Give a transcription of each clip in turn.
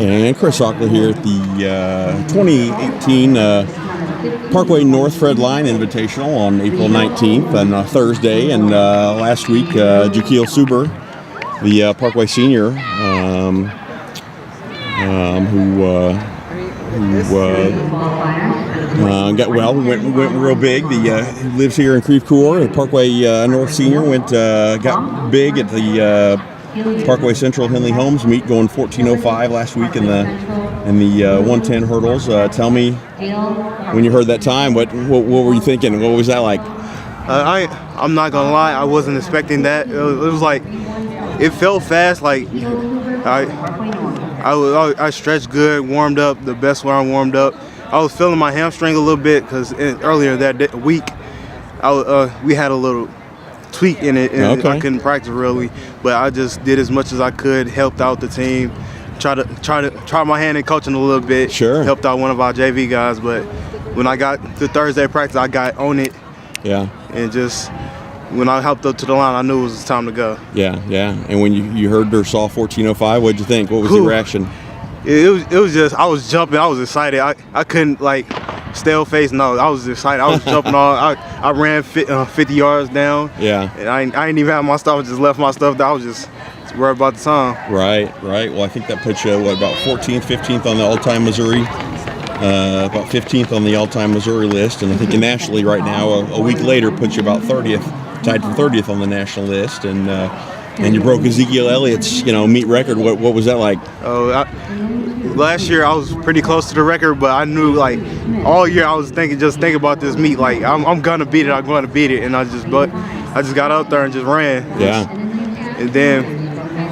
And Chris Ockley here at the 2018 Parkway North Fred Lyon Invitational on April 19th on Thursday. And last week, Jekeel Suber, the Parkway senior, went real big. He lives here in Creve Coeur. The Parkway North senior got big at the Parkway Central Henley Holmes meet, going 14:05 last week in the 110 hurdles. Tell me, when you heard that time, what were you thinking? What was that like? I'm not gonna lie, I wasn't expecting that. It was like, it felt fast. Like I stretched good, warmed up the best way I warmed up. I was feeling my hamstring a little bit because earlier that week, we had a little tweak in it, and okay. I couldn't practice really, but I just did as much as I could, helped out the team, try my hand in coaching a little bit. Sure. Helped out one of our JV guys, but when I got to Thursday practice, I got on it. Yeah. And just when I helped up to the line, I knew it was time to go. Yeah. And when you heard or saw 14:05, what'd you think? What was your reaction? It was just, I was jumping, I was excited. I couldn't stale face. No, I was excited. I was jumping all. I ran 50 yards down. Yeah. And I didn't even have my stuff. I just left my stuff there. I was just worried about the time. Right. Well, I think that puts you about 14th, 15th on the all-time Missouri. About 15th on the all-time Missouri list, and I think nationally right now, a week later, puts you about 30th, tied for 30th on the national list. And you broke Ezekiel Elliott's meet record. What was that like? Last year I was pretty close to the record, but I knew all year I was thinking about this meet. I'm gonna beat it. I'm gonna beat it, and I just got out there and just ran. Yeah. And then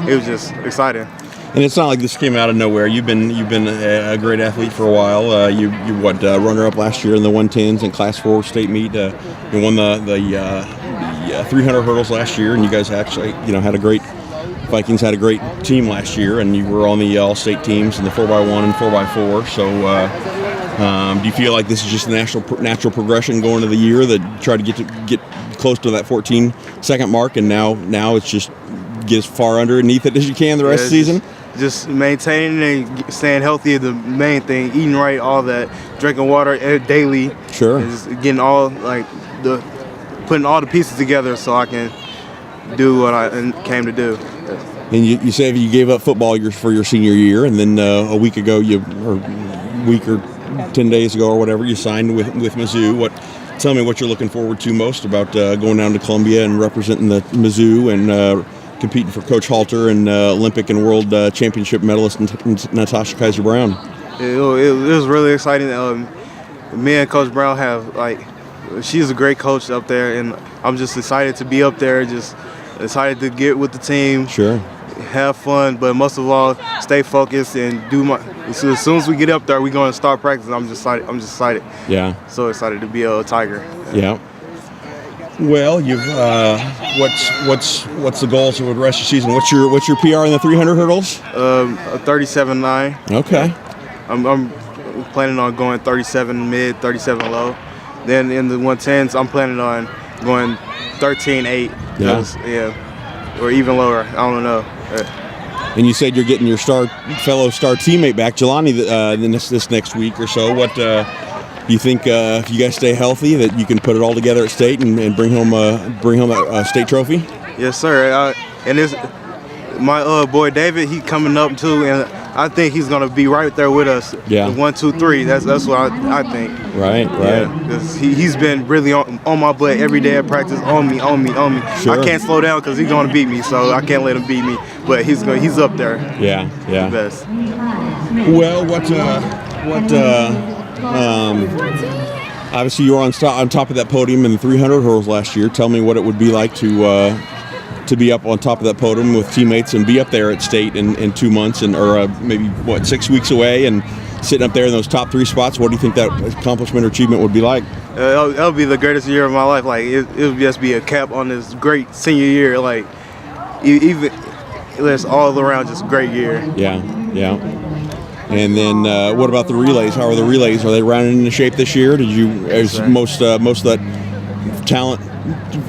it was just exciting. And it's not like this came out of nowhere. You've been a great athlete for a while. You runner-up last year in the 110s and Class 4 state meet. You won the 300 hurdles last year, and you guys actually Vikings had a great team last year, and you were on the all-state teams in the 4x1 and 4x4. So, do you feel like this is just a natural progression going into the year that try to get close to that 14-second mark, and now it's just get as far underneath it as you can the rest of the season? Just maintaining and staying healthy is the main thing. Eating right, all that, drinking water daily. Sure. And just getting putting all the pieces together so I can do what I came to do. And you say you gave up football for your senior year, and then a week or 10 days ago or whatever, you signed with Mizzou. Tell me what you're looking forward to most about going down to Columbia and representing the Mizzou and competing for Coach Halter and Olympic and World Championship medalist Natasha Kaiser-Brown. It was really exciting. Me and Coach Brown she's a great coach up there, and I'm just excited to be up there, just excited to get with the team. Sure. Have fun, but most of all, stay focused and as soon as we get up there, we're going to start practicing. I'm just excited. Yeah. So excited to be a Tiger. Yeah. Well, you've what's the goals for the rest of the season? What's your PR in the 300 hurdles? A 37.9. Okay. I'm planning on going 37 mid, 37 low. Then in the 110s, I'm planning on going 13.8. Yeah. Or even lower. I don't know. And you said you're getting your fellow star teammate back, Jelani, this next week or so. What do you think? If you guys stay healthy, that you can put it all together at state and bring home a state trophy? Yes, sir. And my boy David, he coming up too, and I think he's gonna be right there with us. Yeah. 1, 2, 3. That's what I think. Right. Because he's been really on my butt every day at practice, on me. Sure. I can't slow down because he's gonna beat me, so I can't let him beat me. But he's up there. Yeah. The best. Well, obviously you were on top of that podium in the 300 hurdles last year. Tell me what it would be like to be up on top of that podium with teammates and be up there at state in 2 months or maybe 6 weeks away and sitting up there in those top 3 spots. What do you think that accomplishment or achievement would be like? That'll be the greatest year of my life. It would just be a cap on this great senior year. It's all around just a great year. Yeah. And then what about the relays? How are the relays? Are they rounding into shape this year? Did you, as most of that talent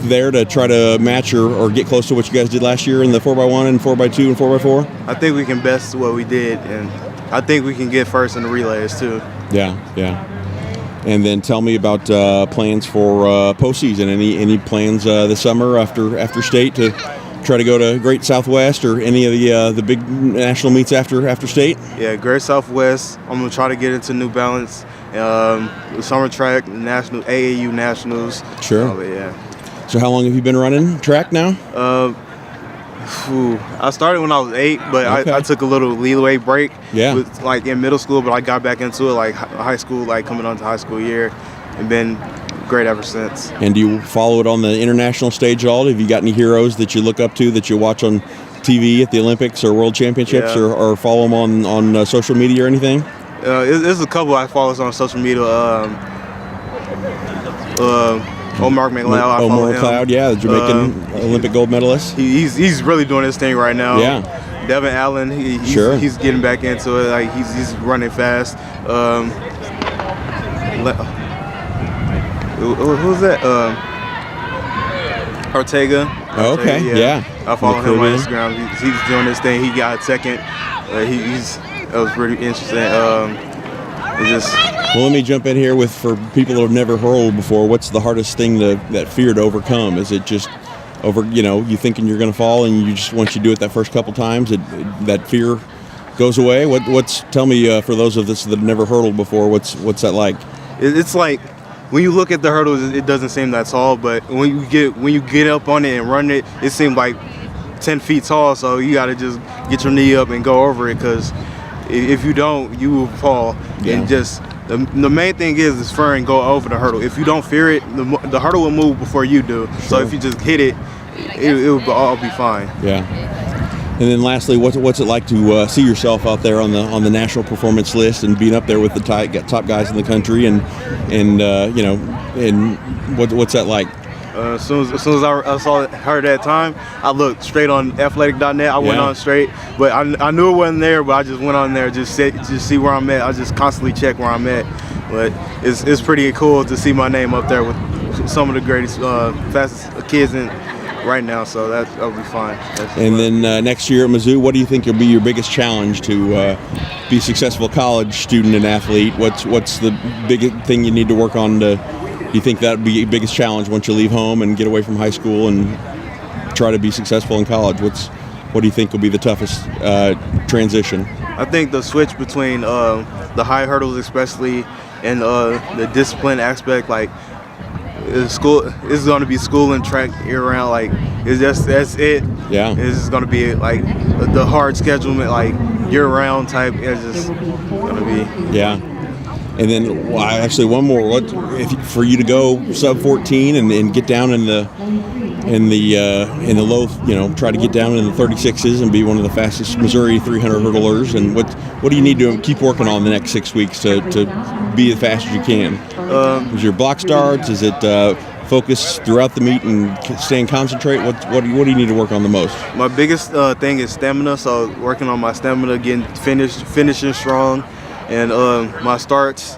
there to try to match or get close to what you guys did last year in the 4x1 and 4x2 and 4x4? I think we can best what we did, and I think we can get first in the relays too. Yeah. And then tell me about plans for postseason. Any plans this summer after state to try to go to Great Southwest or any of the big national meets after state? Yeah, Great Southwest. I'm gonna try to get into New Balance, summer track, national AAU nationals. Sure. Yeah. So how long have you been running track now? I started when I was 8, but Okay. I took a little leeway break. Yeah. Like in middle school, but I got back into it like high school, like coming on to high school year, and been great ever since. And do you follow it on the international stage at all? Have you got any heroes that you look up to that you watch on TV at the Olympics or World Championships, Yeah. or follow them on social media or anything? There's a couple I follow on social media. Mark McLeod, I follow him. McLeod, yeah, the Jamaican Olympic gold medalist. He's really doing his thing right now. Yeah. Devin Allen, he's getting back into it. Like he's running fast. Who's that? Ortega. Oh, okay, yeah. I follow him on Caribbean. Instagram. He's doing his thing. He got second. That was pretty interesting. Well, let me jump in here for people that have never hurled before. What's the hardest thing that fear to overcome? Is it just you thinking you're going to fall, and you just once you do it that first couple times, that fear goes away? Tell me for those of us that have never hurled before, what's that like? It's like when you look at the hurdles, it doesn't seem that tall, but when you get up on it and run it, it seems like 10 feet tall. So you got to just get your knee up and go over it, because if you don't, you will fall. Yeah. And just the main thing is fear and go over the hurdle. If you don't fear it, the hurdle will move before you do. Sure. So if you just hit it, it will all be fine. Yeah. And then lastly, what's it like to see yourself out there on the national performance list and being up there with the top guys in the country, and what's that like? As soon as I heard that time, I looked straight on athletic.net. I went on straight, but I knew it wasn't there, but I just went on there just see where I'm at. I just constantly check where I'm at. But it's pretty cool to see my name up there with some of the greatest, fastest kids right now. So that'll be fine. And then next year at Mizzou, what do you think will be your biggest challenge to be a successful college student and athlete? What's the biggest thing you need to work on do you think that would be your biggest challenge once you leave home and get away from high school and try to be successful in college? What do you think will be the toughest transition? I think the switch between the high hurdles especially and the discipline aspect, like school is going to be school and track year round. Like that's it. Yeah. It's going to be like the hard schedule, like year round type. It's just going to be. Yeah. And then, actually, one more. For you to go sub 14 and get down in the low, try to get down in the 36s and be one of the fastest Missouri 300 hurdlers? And what do you need to keep working on the next 6 weeks to be as fast as you can? Is your block starts? Is it focus throughout the meet and staying concentrate? What do you need to work on the most? My biggest thing is stamina. So working on my stamina, getting finishing strong. And my starts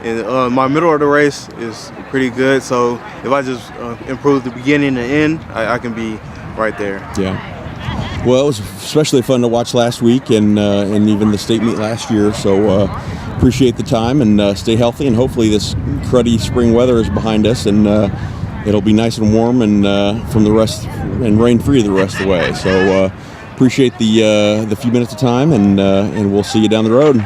and my middle of the race is pretty good. So if I just improve the beginning and end, I can be right there. Yeah. Well, it was especially fun to watch last week and even the state meet last year. So appreciate the time and stay healthy. And hopefully this cruddy spring weather is behind us and it'll be nice and warm and from the rest and rain free the rest of the way. So appreciate the few minutes of time and we'll see you down the road.